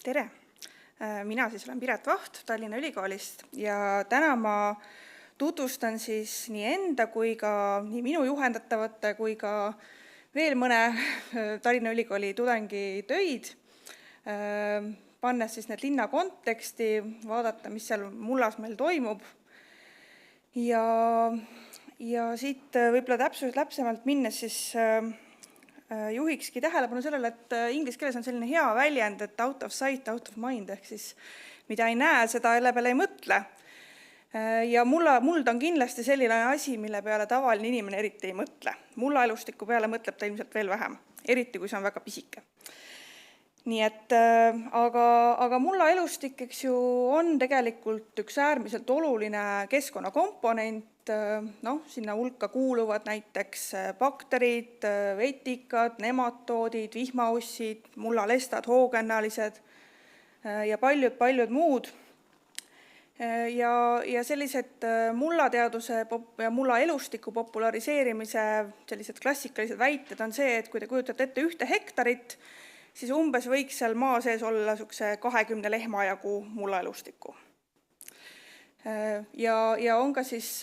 Tere! Mina siis olen Piret Vaht Tallinna Ülikoolist ja täna ma tutvustan siis nii enda kui ka nii minu juhendatavate kui ka veel mõne Tallinna Ülikooli tudengi töid, pannes siis need linna konteksti, vaadata, mis seal mullas meil toimub. Ja siit võib-olla täpsemalt minnes siis juhikski tähelepanu sellele, et inglise keeles on selline hea väljend, et out of sight, out of mind, ehk siis mida ei näe, seda jälle peale ei mõtle. Ja muld on kindlasti selline asi, mille peale tavaline inimene eriti ei mõtle. Mullaelustiku peale mõtleb ta ilmselt veel vähem, eriti kui see on väga pisike. Nii et, aga mullaelustik, eks ju, on tegelikult üks äärmiselt oluline keskkonnakomponent. Sinna hulka kuuluvad näiteks bakterid, vetikad, nematoodid, vihmaussid, mullalestad, hoogennalised ja paljud muud. Ja sellised mullateaduse ja mullaelustiku populariseerimise sellised klassikalised väited on see, et kui te kujutate ette 1 hektarit, siis umbes võiks seal maa sees olla 20 lehma jagu mullaelustikku. Ja on ka siis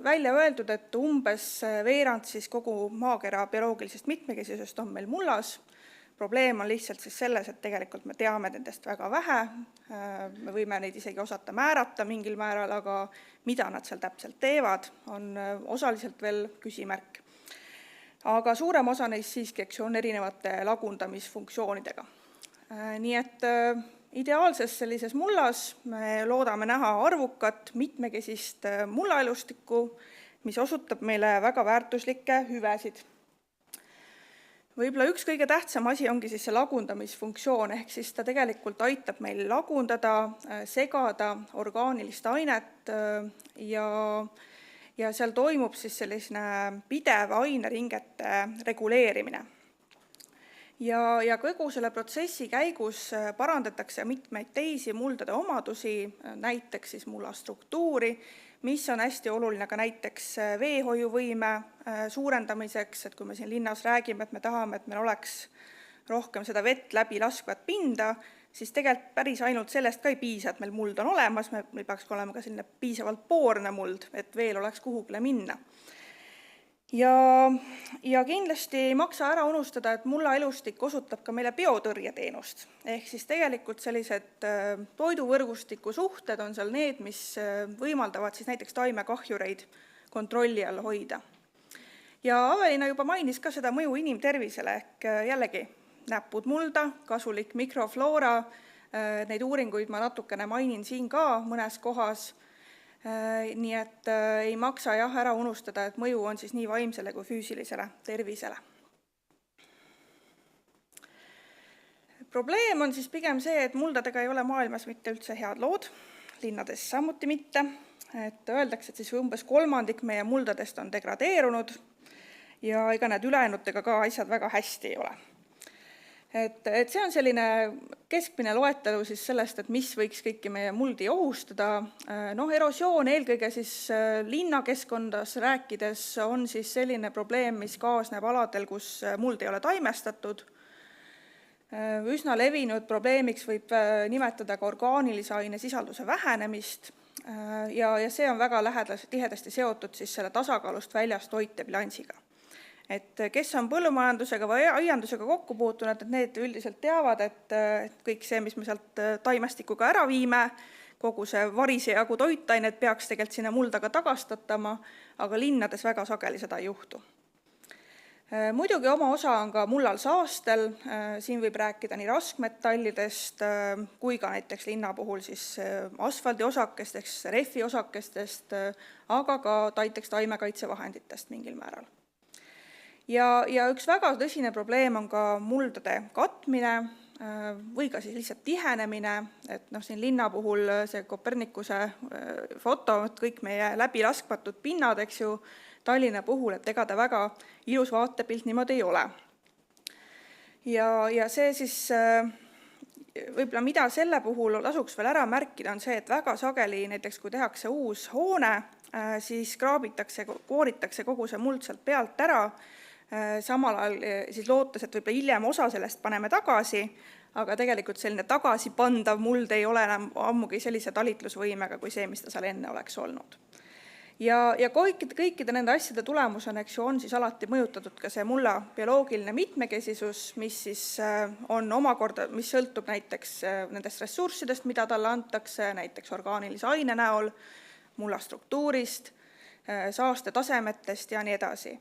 välja öeldud, et umbes veerand siis kogu maakera bioloogilisest mitmekesisest on meil mullas. Probleem on lihtsalt siis selles, et tegelikult me teame nendest väga vähe. Me võime neid isegi osata määrata mingil määral, aga mida nad seal täpselt teevad, on osaliselt veel küsimärk. Aga suurem osa neist siiski on erinevate lagundamisfunktsioonidega. Nii et ideaalses sellises mullas me loodame näha arvukat mitmekesist mullaelustikku, mis osutab meile väga väärtuslikke hüvesid. Võib-olla üks kõige tähtsam asi ongi siis see lagundamisfunktsioon, ehk siis ta tegelikult aitab meil lagundada, segada orgaanilist ainet ja seal toimub siis selline pidev aineringete reguleerimine. Ja kogu selle protsessi käigus parandatakse mitmeid teisi muldade omadusi, näiteks siis mulla struktuuri, mis on hästi oluline ka näiteks veehoiuvõime suurendamiseks, et kui me siin linnas räägime, et me tahame, et meil oleks rohkem seda vett läbi laskvat pinda, siis tegelikult päris ainult sellest ka ei piisa, et meil muld on olemas, meil peaks olema ka selline piisavalt poorne muld, et veel oleks kuhugile minna. Ja kindlasti ei maksa ära unustada, et mullaelustik osutab ka meile biotõrjeteenust. Ehk siis tegelikult sellised toiduvõrgustiku suhted on seal need, mis võimaldavad siis näiteks taimekahjureid kontrolli all hoida. Ja Avelina juba mainis ka seda mõju inimtervisele, ehk jällegi näpud mulda, kasulik mikrofloora, neid uuringuid ma natukene mainin siin ka mõnes kohas. Nii et ei maksa ära unustada, et mõju on siis nii vaimsele kui füüsilisele tervisele. Probleem on siis pigem see, et muldadega ei ole maailmas mitte üldse head lood, linnades samuti mitte. Et öeldakse, et siis umbes 1/3 meie muldadest on degradeerunud ja ega need ülejäänutega ka asjad väga hästi ei ole. Et see on selline keskmine loetelu siis sellest, et mis võiks kõiki meie muldi ohustada. Erosioon eelkõige siis linnakeskkondas rääkides on siis selline probleem, mis kaasneb aladel, kus muld ei ole taimestatud. Üsna levinud probleemiks võib nimetada ka orgaanilise aine sisalduse vähenemist ja see on väga tihedasti seotud siis selle tasakaalust väljas toitebilansiga. Et kes on põllumajandusega või aiandusega kokku puutunud, et need üldiselt teavad, et kõik see, mis me sealt taimestikuga ära viime, kogu see varise jagu toitainet peaks tegelikult sinna muldaga tagastatama, aga linnades väga sageli seda ei juhtu. Muidugi oma osa on ka mullal saastel, siin võib rääkida nii raskmetallidest kui ka näiteks linna puhul siis asfaldiosakestest, rehviosakestest, aga ka näiteks taimekaitsevahenditest mingil määral. Ja üks väga tõsine probleem on ka muldade katmine või ka siis lihtsalt tihenemine, et siin linna puhul see Kopernikuse foto, et kõik meie läbilaskvatud pinnad, eks ju, Tallinna puhul, et ega ta väga ilus vaatepilt niimoodi ei ole. Ja see siis võib-olla mida selle puhul tasuks veel ära märkida on see, et väga sageli näiteks kui tehakse uus hoone, siis kooritakse kogu see muld sealt pealt ära, samal ajal siis lootes, et võib-olla hiljem osa sellest paneme tagasi, aga tegelikult selline tagasipandav muld ei ole enam ammugi sellise talitlusvõimega kui see, mis ta seal enne oleks olnud. Ja kõikide nende asjade tulemusena, on siis alati mõjutatud ka see mulla bioloogiline mitmekesisus, mis siis on omakorda, mis sõltub näiteks nendest ressurssidest, mida talle antakse, näiteks orgaanilise aine näol, mulla struktuurist, saaste tasemetest ja nii edasi.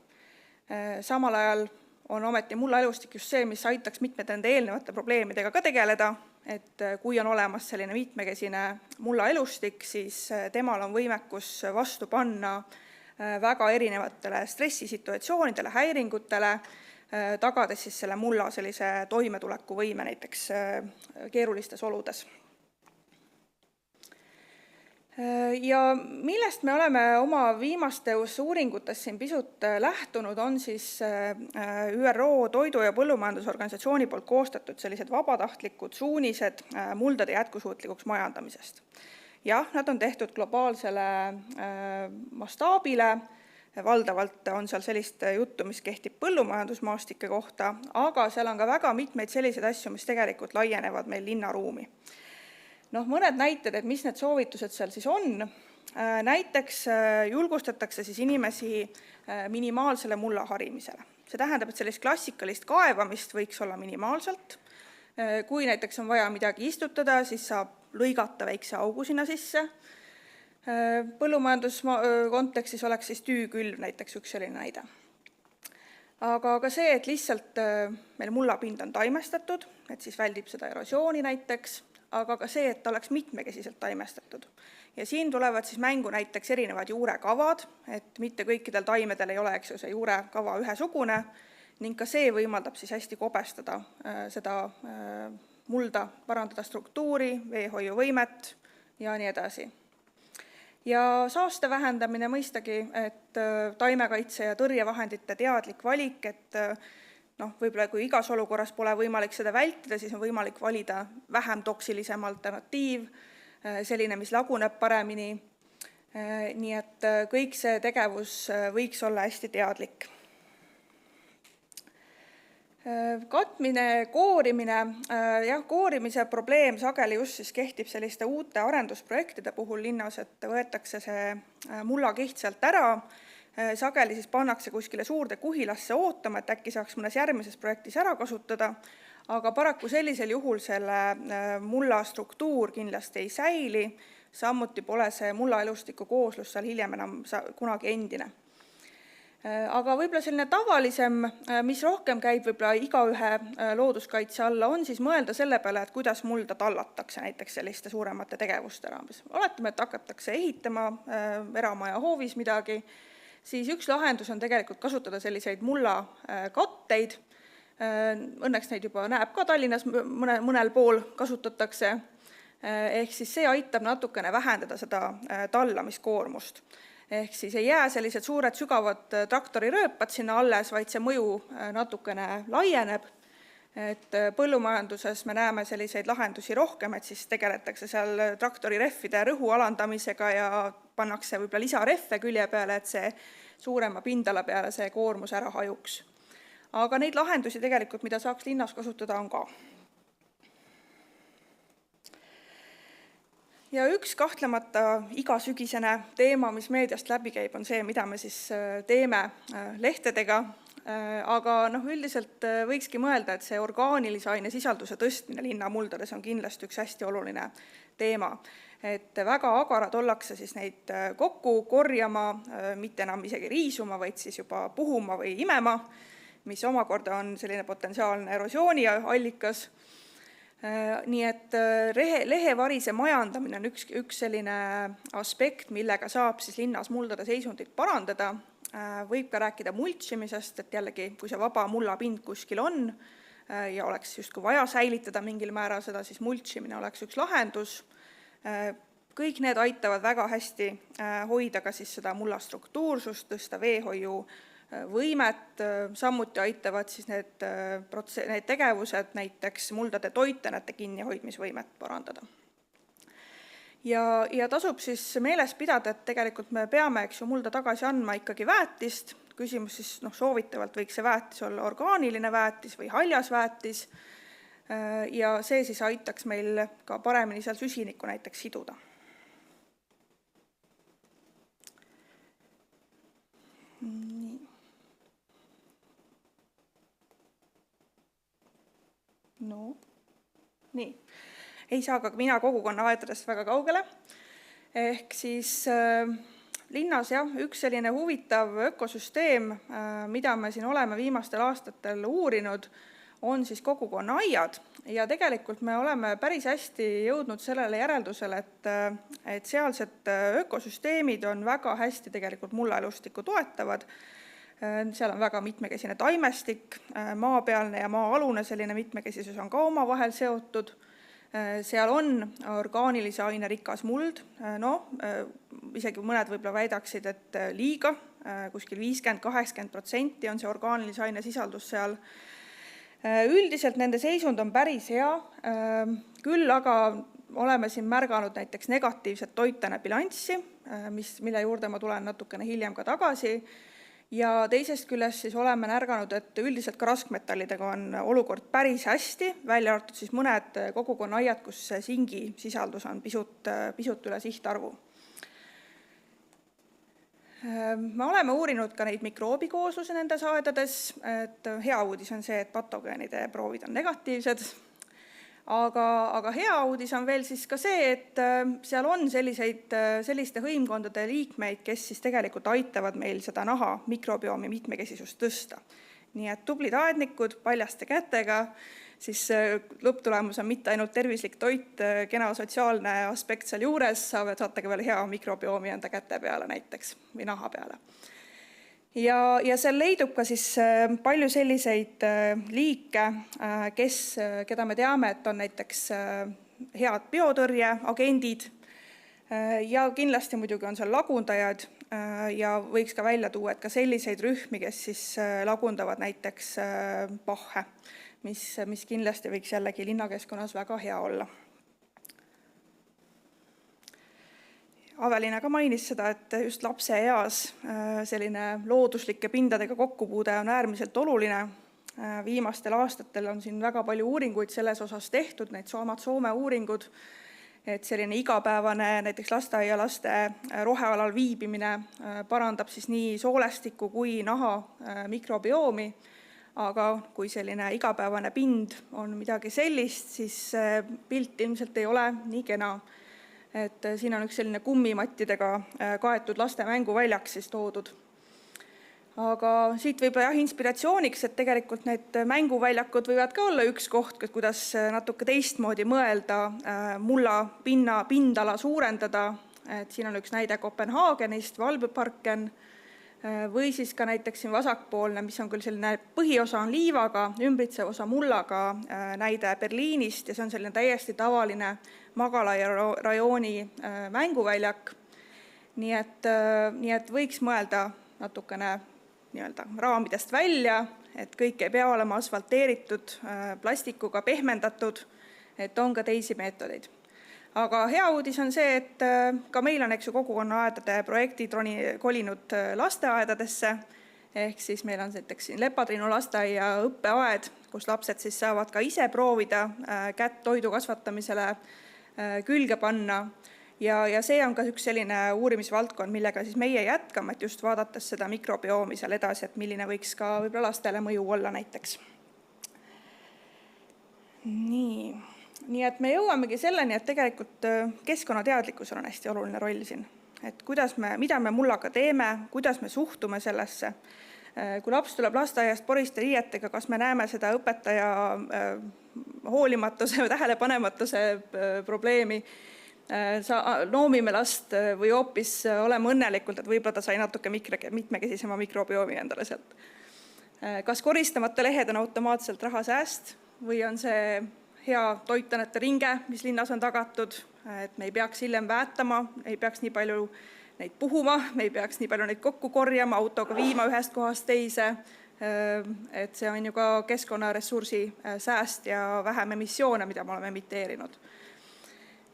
Samal ajal on ometi mulla elustik just see, mis aitaks mitmete nende eelnevate probleemidega ka tegeleda, et kui on olemas selline mitmekesine mulla elustik, siis temal on võimekus vastu panna väga erinevatele stressisituatsioonidele, häiringutele, tagades siis selle mulla sellise toimetulekuvõime näiteks keerulistes oludes. Ja millest me oleme oma viimastes uuringutes siin pisut lähtunud, on siis ÜRO Toidu- ja Põllumajandusorganisatsiooni poolt koostatud sellised vabatahtlikud suunised muldade jätkusuutlikuks majandamisest. Jah, nad on tehtud globaalsele mastaabile, valdavalt on seal sellist juttu, mis kehtib põllumajandusmaastike kohta, aga seal on ka väga mitmeid selliseid asju, mis tegelikult laienevad meil linnaruumi. Mõned näited, et mis need soovitused seal siis on. Näiteks julgustatakse siis inimesi minimaalsele mulla harimisele. See tähendab, et sellist klassikalist kaevamist võiks olla minimaalselt. Kui näiteks on vaja midagi istutada, siis saab lõigata väikse augu sinna sisse. Põllumajanduskontekstis oleks siis tüükülv näiteks üks selline näide. Aga ka see, et lihtsalt meil mullapind on taimestatud, et siis väldib seda erosiooni näiteks, aga ka see, et ta oleks mitmekesiselt taimestatud. Ja siin tulevad siis mängu näiteks erinevad juurekavad, et mitte kõikidel taimedel ei ole see juurekava ühesugune, ning ka see võimaldab siis hästi kobestada seda mulda, parandada struktuuri, veehoiuvõimet ja nii edasi. Ja saaste vähendamine mõistagi, et taimekaitse ja tõrjevahendite teadlik valik, et võib-olla kui igas olukorras pole võimalik seda vältida, siis on võimalik valida vähem toksilisem alternatiiv, selline, mis laguneb paremini. Nii et kõik see tegevus võiks olla hästi teadlik. Katmine, koorimine, koorimise probleem sageli just siis kehtib selliste uute arendusprojektide puhul linnas, et võetakse see mullakiht sealt ära, sageli siis pannakse kuskile suurde kuhilasse ootama, et äkki saaks mõnes järgmises projektis ära kasutada, aga paraku sellisel juhul selle mulla struktuur kindlasti ei säili, samuti pole see mulla elustiku kooslus seal hiljem enam kunagi endine. Aga võib-olla selline tavalisem, mis rohkem käib võib-olla igaühe looduskaitse alla, on siis mõelda selle peale, et kuidas mulda tallatakse näiteks selliste suuremate tegevuste raames. Oletame, et hakatakse ehitama eramaja hoovis midagi, siis üks lahendus on tegelikult kasutada selliseid mulla katteid. Õnneks neid juba näeb ka Tallinnas mõnel pool kasutatakse. Ehk siis see aitab natukene vähendada seda tallamiskoormust. Ehk siis ei jää sellised suured sügavad traktorirööpad sinna alles, vaid see mõju natukene laieneb. Et põllumajanduses me näeme selliseid lahendusi rohkem, et siis tegeletakse seal traktorirehvide rõhu alandamisega ja pannakse võib-olla lisarehve külje peale, et see suurema pindala peale see koormus ära hajuks. Aga neid lahendusi tegelikult, mida saaks linnas kasutada, on ka. Ja üks kahtlemata igasügisene teema, mis meediast läbi käib, on see, mida me siis teeme lehtedega. Aga üldiselt võikski mõelda, et see orgaanilise aine sisalduse tõstmine linnamuldades on kindlasti üks hästi oluline teema. Et väga agarad ollakse siis neid kokku korjama, mitte enam isegi riisuma, vaid siis juba puhuma või imema, mis omakorda on selline potentsiaalne erosiooni allikas. Nii et lehevarise majandamine on üks selline aspekt, millega saab siis linnas muldade seisundit parandada. Võib ka rääkida multsimisest, et jällegi, kui see vaba mullapind kuskil on ja oleks justkui vaja säilitada mingil määral seda, siis multsimine oleks üks lahendus. Kõik need aitavad väga hästi hoida ka siis seda mulla struktuursust, tõsta veehoiu võimet, samuti aitavad siis need tegevused näiteks muldade toitenate kinnihoidmisvõimet parandada. Ja tasub siis meeles pidada, et tegelikult me peame mulda tagasi andma ikkagi väetist. Küsimus siis soovitavalt võiks see väetis olla orgaaniline väetis või haljas väetis. ja see siis aitaks meil ka paremini seal süsinikku näiteks siduda. Nii. Ei saa ka mina kogukonna aedadest väga kaugele. Ehk siis linnas üks selline huvitav ökosüsteem, mida me siin oleme viimastel aastatel uurinud, on siis kogukonna aiad. Ja tegelikult me oleme päris hästi jõudnud sellele järeldusele, et sealsed ökosüsteemid on väga hästi tegelikult mullaelustikku toetavad. Seal on väga mitmekesine taimestik, maapealne ja maa-alune selline mitmekesisus on ka omavahel seotud. Seal on orgaanilise aine rikas muld, isegi mõned võib-olla väidaksid, et liiga, kuskil 50-80% on see orgaanilise aine sisaldus seal. Üldiselt nende seisund on päris hea, küll aga oleme siin märganud näiteks negatiivset toitane bilanssi, mille juurde ma tulen natukene hiljem ka tagasi. Ja teisest küljest siis oleme närganud, et üldiselt ka raskmetallidega on olukord päris hästi, välja arvatud siis mõned kogukonna aiad, kus singi sisaldus on pisut üle sihtarvu. Me oleme uurinud ka neid mikroobikoosluse nendes aedades, et hea uudis on see, et patogeenide proovid on negatiivsed. Aga hea uudis on veel siis ka see, et seal on selliste hõimkondade liikmeid, kes siis tegelikult aitavad meil seda naha mikrobiomi mitmekesisust tõsta. Nii et tublid aednikud paljaste kätega, siis lõpptulemus on mitte ainult tervislik toit, kena sotsiaalne aspekt seal juures, saate ka veel hea mikrobiomi enda käte peale näiteks või naha peale. Ja seal leidub ka siis palju selliseid liike, keda me teame, et on näiteks head biotõrjeagendid ja kindlasti muidugi on seal lagundajad ja võiks ka välja tuua, et ka selliseid rühmi, kes siis lagundavad näiteks pahhe, mis kindlasti võiks jällegi linnakeskkonnas väga hea olla. Avelina ka mainis seda, et just lapse eas selline looduslike pindadega kokkupuude on äärmiselt oluline. Viimastel aastatel on siin väga palju uuringuid selles osas tehtud, need Soome uuringud, et selline igapäevane näiteks lasteaialaste rohealal viibimine parandab siis nii soolestiku kui naha mikrobiomi, aga kui selline igapäevane pind on midagi sellist, siis pilt ilmselt ei ole nii kena. Et siin on üks selline kummimattidega kaetud laste mänguväljaks siis toodud. Aga siit võib-olla inspiratsiooniks, et tegelikult need mänguväljakud võivad ka olla üks koht, kuidas natuke teistmoodi mõelda, mulla pindala suurendada. Et siin on üks näide Kopenhaagenist, Valbyparken, või siis ka näiteks siin vasakpoolne, mis on küll selline põhiosa on liivaga, ümbritsev osa mullaga näide Berliinist ja see on selline täiesti tavaline Magala rajooni mänguväljak. Nii et võiks mõelda natukene raamidest välja, et kõik ei pea olema asfalteeritud, plastikuga pehmendatud, et on ka teisi meetodeid. Aga hea uudis on see, et ka meil on kogukonna aedade projektid kolinud lasteaedadesse, ehk siis meil on näiteks siin Lepatriinu lasteaia õppeaed, kus lapsed siis saavad ka ise proovida kätt toidu kasvatamisele külge panna. Ja see on ka üks selline uurimisvaldkond, millega siis meie jätkame, et just vaadates seda mikrobiomi seal edasi, et milline võiks ka võib-olla lastele mõju olla näiteks. Nii et me jõuamegi selleni, et tegelikult keskkonnateadlikkusel on hästi oluline roll siin. Et mida me mullaga teeme, kuidas me suhtume sellesse. Kui laps tuleb lasteaiast poriste riietega, kas me näeme seda õpetaja hoolimatuse või tähelepanematuse probleemi, noomime last või hoopis oleme õnnelikult, et võib-olla ta sai natuke mitmekesisema mikrobiomi endale sealt. Kas koristamata lehed on automaatselt rahasääst või on see hea toitanete ringe, mis linnas on tagatud, et me ei peaks hiljem väetama, ei peaks nii palju neid puhuma, me ei peaks nii palju neid kokku korjama, autoga viima ühest kohast teise, et see on ju ka keskkonnaressursi sääst ja vähem emissioone, mida me oleme emiteerinud.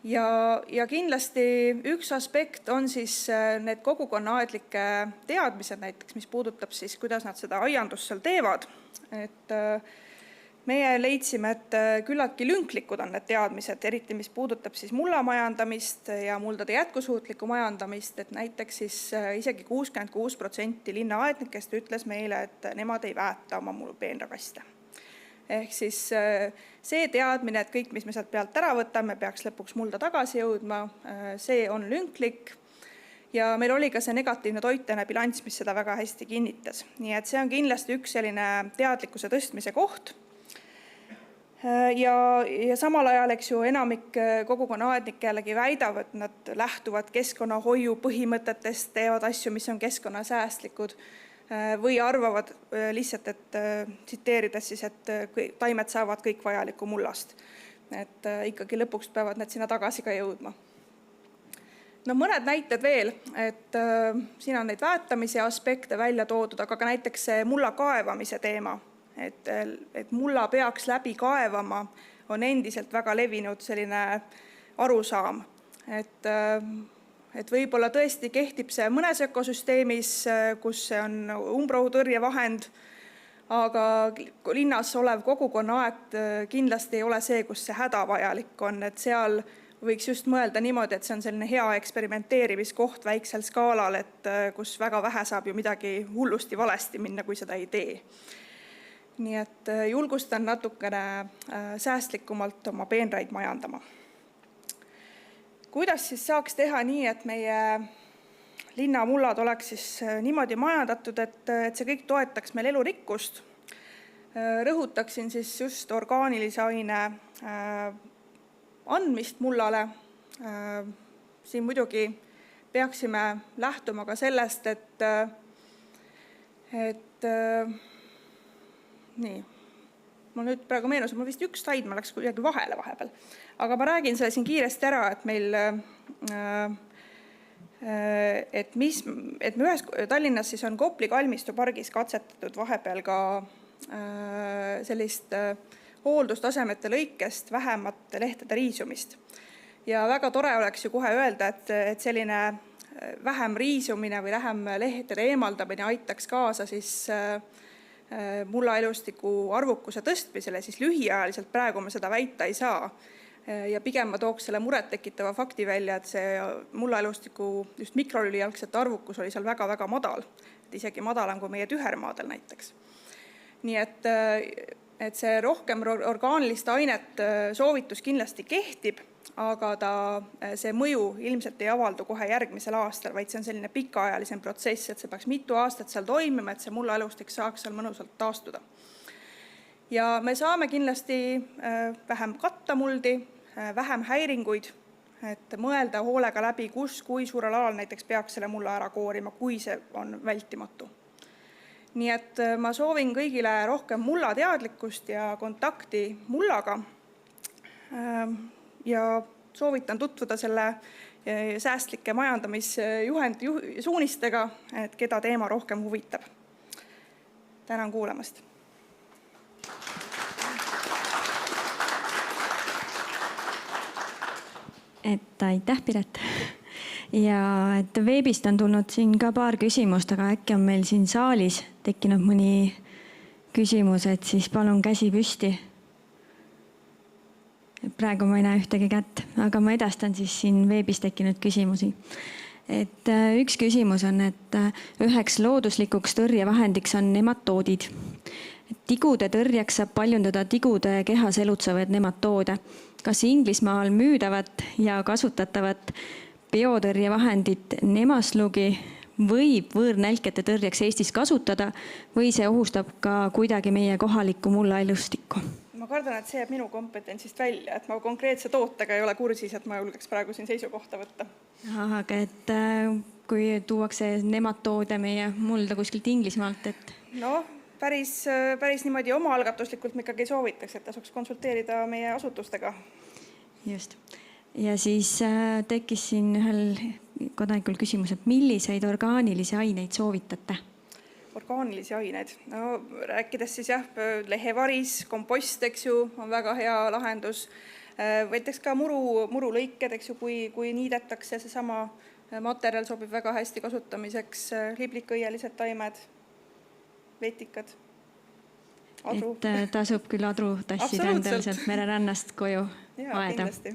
Ja kindlasti üks aspekt on siis need kogukonnaaedlike teadmised näiteks, mis puudutab siis, kuidas nad seda aiandust seal teevad, et Meie leidsime, et küllaltki lünklikud on need teadmised, eriti mis puudutab siis mulla majandamist ja muldade jätkusuutlikku majandamist, et näiteks siis isegi 66% linnaaednikest ütles meile, et nemad ei väeta oma peenrakaste. Ehk siis see teadmine, et kõik, mis me sealt pealt ära võtame, peaks lõpuks mulda tagasi jõudma, see on lünklik. Ja meil oli ka see negatiivne toitaine bilanss, mis seda väga hästi kinnitas. Nii et see on kindlasti üks selline teadlikkuse tõstmise koht. Ja samal ajal, eks ju, enamik kogukonnaaednikke jällegi väidab, et nad lähtuvad keskkonnahoiu põhimõtetest, teevad asju, mis on keskkonnasäästlikud, või arvavad lihtsalt, et tsiteerides siis, et taimed saavad kõik vajalikku mullast. Et ikkagi lõpuks peavad need sinna tagasi ka jõudma. No mõned näited veel, et siin on neid väetamise aspekte välja toodud, aga ka näiteks see mulla kaevamise teema, et mulla peaks läbi kaevama, on endiselt väga levinud selline arusaam, et võib-olla tõesti kehtib see mõnes ökosüsteemis, kus see on umbrohutõrjevahend, aga linnas olev kogukonnaaed kindlasti ei ole see, kus see hädavajalik on, et seal võiks just mõelda niimoodi, et see on selline hea eksperimenteerimiskoht väiksel skaalal, et kus väga vähe saab ju midagi hullusti valesti minna, kui seda ei tee. Nii et julgustan natukene säästlikumalt oma peenraid majandama. Kuidas siis saaks teha nii, et meie linnamullad oleks siis niimoodi majandatud, et see kõik toetaks meil elurikkust? Rõhutaksin siis just orgaanilise aine andmist mullale. Siin muidugi peaksime lähtuma ka sellest, et nii, ma nüüd praegu meenus, ma vist üks slaid, ma läks kuidagi vahele vahepeal. Aga ma räägin selle siin kiiresti ära, et meil, et me ühes Tallinnas siis on Kopli kalmistu pargis katsetatud vahepeal ka sellist hooldustasemete lõikest vähemat lehtede riisumist. Ja väga tore oleks ju kohe öelda, et selline vähem riisumine või vähem lehtede eemaldamine aitaks kaasa siis mullaelustiku arvukuse tõstmisele, siis lühiajaliselt praegu me seda väita ei saa. Ja pigem ma tooks selle muret tekitava fakti välja, et see mullaelustiku just mikrolülijalgsete arvukus oli seal väga-väga madal, et isegi madalam kui meie tühermaadel näiteks. Nii et see rohkem orgaanilist ainet soovitus kindlasti kehtib, aga see mõju ilmselt ei avaldu kohe järgmisel aastal, vaid see on selline pikaajalisem protsess, et see peaks mitu aastat seal toimima, et see mullaelustik saaks seal mõnusalt taastuda. Ja me saame kindlasti vähem kattamuldi, vähem häiringuid, et mõelda hoolega läbi, kui suurel alal näiteks peaks selle mulla ära koorima, kui see on vältimatu. Nii et ma soovin kõigile rohkem mulla teadlikkust ja kontakti mullaga ja soovitan tutvuda selle säästlike majandamissuunistega, et keda teema rohkem huvitab. Tänan kuulamast. Aitäh, Piret. Ja et veebist on tulnud siin ka paar küsimust, aga äkki on meil siin saalis tekkinud mõni küsimus, et siis palun käsi püsti. Praegu ma ei näe ühtegi kätt, aga ma edastan siis siin veebis tekkinud küsimusi. Et üks küsimus on, et üheks looduslikuks tõrjevahendiks on nematoodid. Tigude tõrjeks saab paljundada tigude kehas elutsevaid nematoode. Kas Inglismaal müüdavat ja kasutatavat biotõrjevahendit nemaslugi võib võõrnälkete tõrjeks Eestis kasutada või see ohustab ka kuidagi meie kohalikku mullaelustikku? Ma kardan, et see jääb minu kompetentsist välja, et ma konkreetse tootega ei ole kursis, et ma julgeks praegu siin seisukohta võtta. Aga et kui tuuakse nematoode meie mulda kuskilt Inglismaalt, et... No, päris niimoodi omaalgatuslikult me ikkagi soovitaks, et tasuks konsulteerida meie asutustega. Just. Ja siis tekkis siin ühel kodanikul küsimus, et milliseid orgaanilisi aineid soovitate? Orgaanilisi aineid. No, rääkides siis lehevaris, kompost, eks ju, on väga hea lahendus. Võetaks ka murulõiked, eks ju, kui niidetakse, seesama materjal sobib väga hästi kasutamiseks, liblikõielised taimed, vetikad. Adru. et tasub küll adru tassida endale Absoluutselt. sealt mererannast koju Jaa, aeda. kindlasti.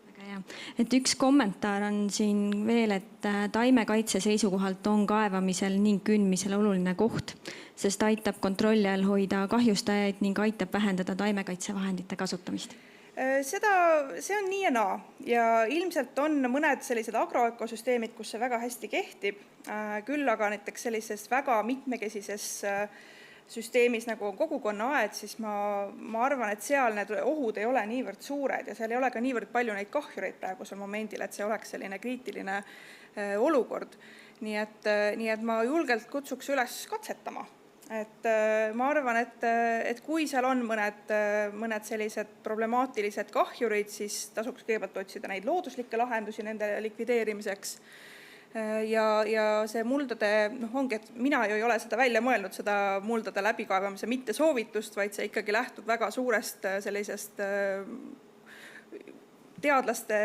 Väga hea. Et üks kommentaar on siin veel, et taimekaitse seisukohalt on kaevamisel ning kündmisel oluline koht, sest aitab kontrolli all hoida kahjustajaid ning aitab vähendada taimekaitsevahendite kasutamist. See on nii ja naa ja ilmselt on mõned sellised agroökosüsteemid, kus see väga hästi kehtib, küll aga näiteks sellises väga mitmekesises süsteemis nagu on kogukonnaaed, siis ma arvan, et seal need ohud ei ole niivõrd suured ja seal ei ole ka niivõrd palju neid kahjureid praegusel momendil, et see oleks selline kriitiline olukord. Nii et ma julgelt kutsuks üles katsetama. Et ma arvan, et kui seal on mõned sellised problemaatilised kahjurid, siis tasuks kõigepealt otsida neid looduslikke lahendusi nende likvideerimiseks. Ja see muldade, ongi, et mina ju ei ole seda välja mõelnud, seda muldade läbikaevamise mitte soovitust, vaid see ikkagi lähtub väga suurest sellisest teadlaste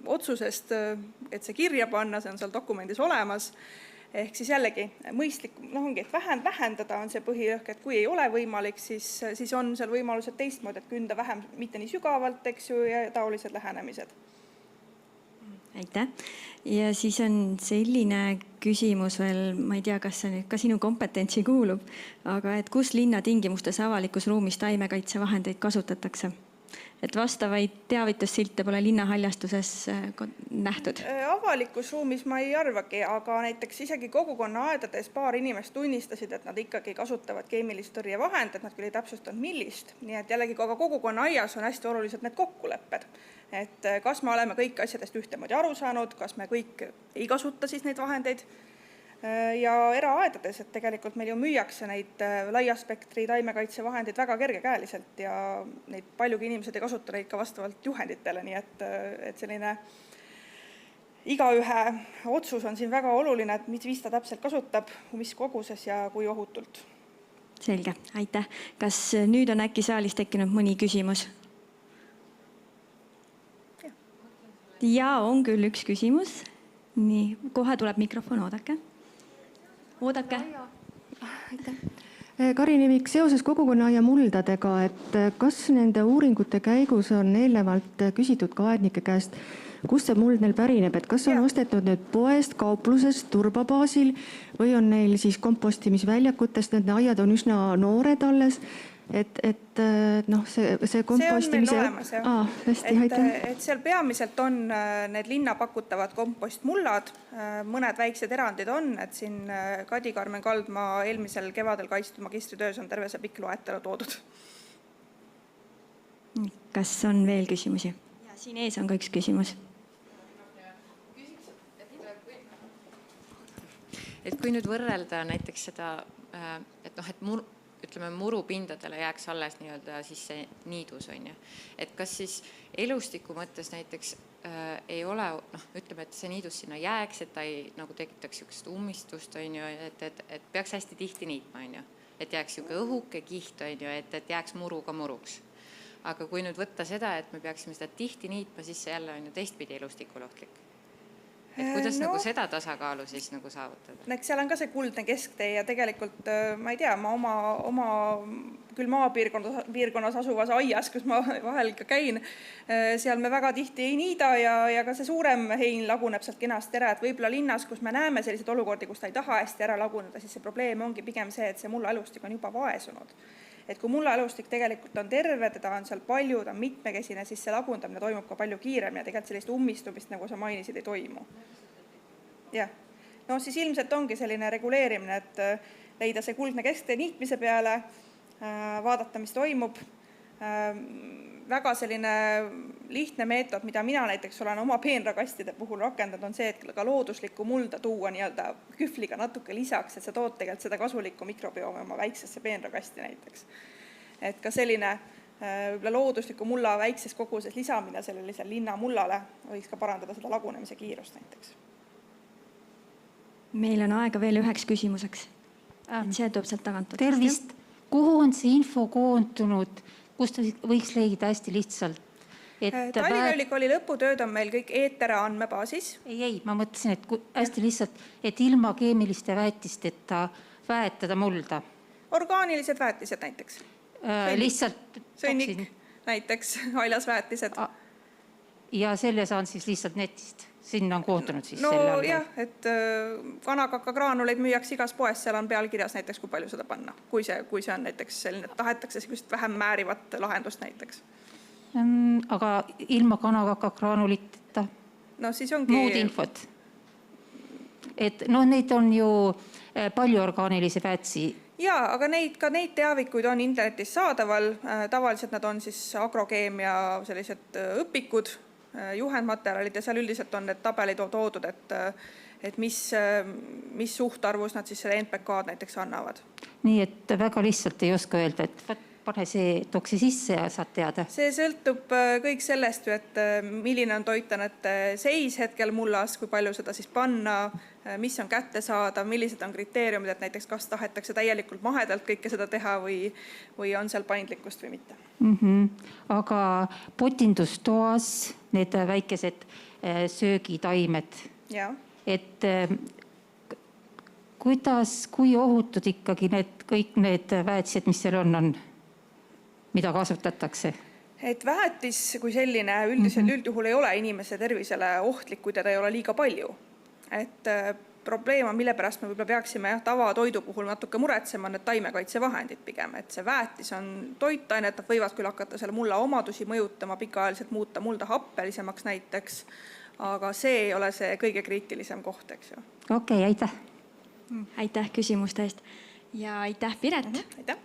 otsusest, et see kirja panna, see on seal dokumendis olemas. Ehk siis jällegi mõistlik, ongi, et vähendada on see põhirõhk, et kui ei ole võimalik, siis on seal võimalused teistmoodi, et künda vähem, mitte nii sügavalt, eks ju, ja taolised lähenemised. Aitäh. Ja siis on selline küsimus veel, ma ei tea, kas see ka sinu kompetentsi kuulub, aga et kus linna tingimustes avalikus ruumis taimekaitsevahendeid kasutatakse? Et vastavaid teavitussilte pole linnahaljastuses nähtud? Avalikus ruumis ma ei arvagi, aga näiteks isegi kogukonnaaedades paar inimest tunnistasid, et nad ikkagi kasutavad keemilist tõrjevahendit, nad küll ei täpsustanud millist. Nii et jällegi ka kogukonnaaias on hästi olulised need kokkulepped. Et kas me oleme kõik asjadest ühtemoodi aru saanud, kas me kõik ei kasuta siis neid vahendeid. Ja eraaedades, et tegelikult meil ju müüakse neid laiaspektri taimekaitsevahendeid väga kergekäeliselt ja neid paljugi inimesed ei kasuta neid ka vastavalt juhenditele, nii et selline igaühe otsus on siin väga oluline, et mis viis ta täpselt kasutab, mis koguses ja kui ohutult. Selge, aitäh. Kas nüüd on äkki saalis tekkinud mõni küsimus? Ja on küll üks küsimus. Nii, kohe tuleb mikrofon, oodake. Oodake. Kari Nimik, seoses kogukonnaaia muldadega, et kas nende uuringute käigus on eelnevalt küsitud ka aednike käest, kust see muld neil pärineb, et kas on ostetud nüüd poest, kauplusest, turbabaasil või on neil siis kompostimisväljakutest, need aiad on üsna noored alles, et see kompostimise... See on meil olemas, jah. Hästi, aitäh. Et seal peamiselt on need linna pakutavad kompostmullad, mõned väiksed erandid on, et siin Kadi Karmen Kaldmaa eelmisel kevadel kaitstud magistritöös on terve see pikk loetelu toodud. Kas on veel küsimusi? Ja siin ees on ka üks küsimus. Et kui nüüd võrrelda näiteks seda, et ütleme, murupindadele jääks alles nii-öelda siis see niidus, on ju. Et kas siis elustiku mõttes näiteks ei ole, ütleme, et see niidus sinna jääks, et ta ei nagu tekitaks niisugust ummistust, on ju, et peaks hästi tihti niitma, on ju. Et jääks niisugune õhuke kiht, on ju, et jääks muru ka muruks. Aga kui nüüd võtta seda, et me peaksime seda tihti niitma, siis see jälle on ju teistpidi elustikul ohtlik. Et kuidas nagu seda tasakaalu siis nagu saavutada? Eks seal on ka see kuldne kesktee ja tegelikult, ma ei tea, ma oma küll maapiirkonnas asuvas aias, kus ma vahel ikka käin, seal me väga tihti ei niida ja ka see suurem hein laguneb sealt kenasti ära, et võib-olla linnas, kus me näeme selliseid olukordi, kus ta ei taha hästi ära laguneda, siis see probleem ongi pigem see, et see mullaelustik on juba vaesunud. Et kui mullaelustik tegelikult on terve, teda on seal palju, ta on mitmekesine, siis see lagundamine toimub ka palju kiirem ja tegelikult sellist ummistumist, nagu sa mainisid, ei toimu. Jah. No siis ilmselt ongi selline reguleerimine, et leida see kuldne kesktee niitmise peale, vaadata, mis toimub. Väga selline lihtne meetod, mida mina näiteks olen oma peenrakastide puhul rakendanud, on see, et ka looduslikku mulda tuua nii-öelda kühvliga natuke lisaks, et sa tood tegelikult seda kasulikku mikrobioome oma väiksesse peenrakasti näiteks. Et ka selline loodusliku mulla väikses koguses lisamine sellisele linna mullale võiks ka parandada seda lagunemise kiirust näiteks. Meil on aega veel üheks küsimuseks. See tuleb sealt tagant. Tervist. Kuhu on see info koondunud, kust võiks leida hästi lihtsalt? Tallinna Ülikooli lõputööd on meil kõik eetera andmebaasis. Ei, ma mõtlesin, et hästi lihtsalt, et ilma keemiliste väetisteta väetada mulda. Orgaanilised väetised näiteks. Lihtsalt Sõnnik näiteks, haljasväetised. ja selle saan siis lihtsalt netist. Sinna on koondunud siis No selle all. jah, et kanakakagraanuleid müüakse igas poes, seal on peal kirjas näiteks, kui palju seda panna. Kui see on näiteks selline, et tahetakse just vähem määrivat lahendust näiteks. Aga ilma kanakakagraanuliteta No siis ongi... muud infot. Et neid on ju palju orgaanilisi väetisi. Jaa, aga neid teavikuid on internetis saadaval. Tavaliselt nad on siis agrokeemia sellised õpikud, juhendmaterjalid ja seal üldiselt on need tabelid toodud, et mis suhtarvus nad siis selle NPK-d näiteks annavad. Nii et väga lihtsalt ei oska öelda, et pane see toksi sisse ja saad teada. See sõltub kõik sellest, et milline on toitanete seis hetkel mullas, kui palju seda siis panna, mis on kättesaadav, millised on kriteeriumid, et näiteks kas tahetakse täielikult mahedalt kõike seda teha või on seal paindlikkust või mitte. Aga potindustoas need väikesed söögitaimed, et kui ohutud ikkagi kõik need väetised, mis seal on, mida kasutatakse? Et väetis kui selline üldjuhul ei ole inimese tervisele ohtlik, kui teda ei ole liiga palju. Et probleem on, mille pärast me võib-olla peaksime tavatoidu puhul natuke muretsema, need taimekaitsevahendid pigem. Et see väetis on toitaine, et nad võivad küll hakata selle mulla omadusi mõjutama, pikaajaliselt muuta mulda happelisemaks näiteks, aga see ei ole see kõige kriitilisem koht, eks ju. Okei, aitäh. Aitäh küsimuste eest ja aitäh, Piret. Aitäh.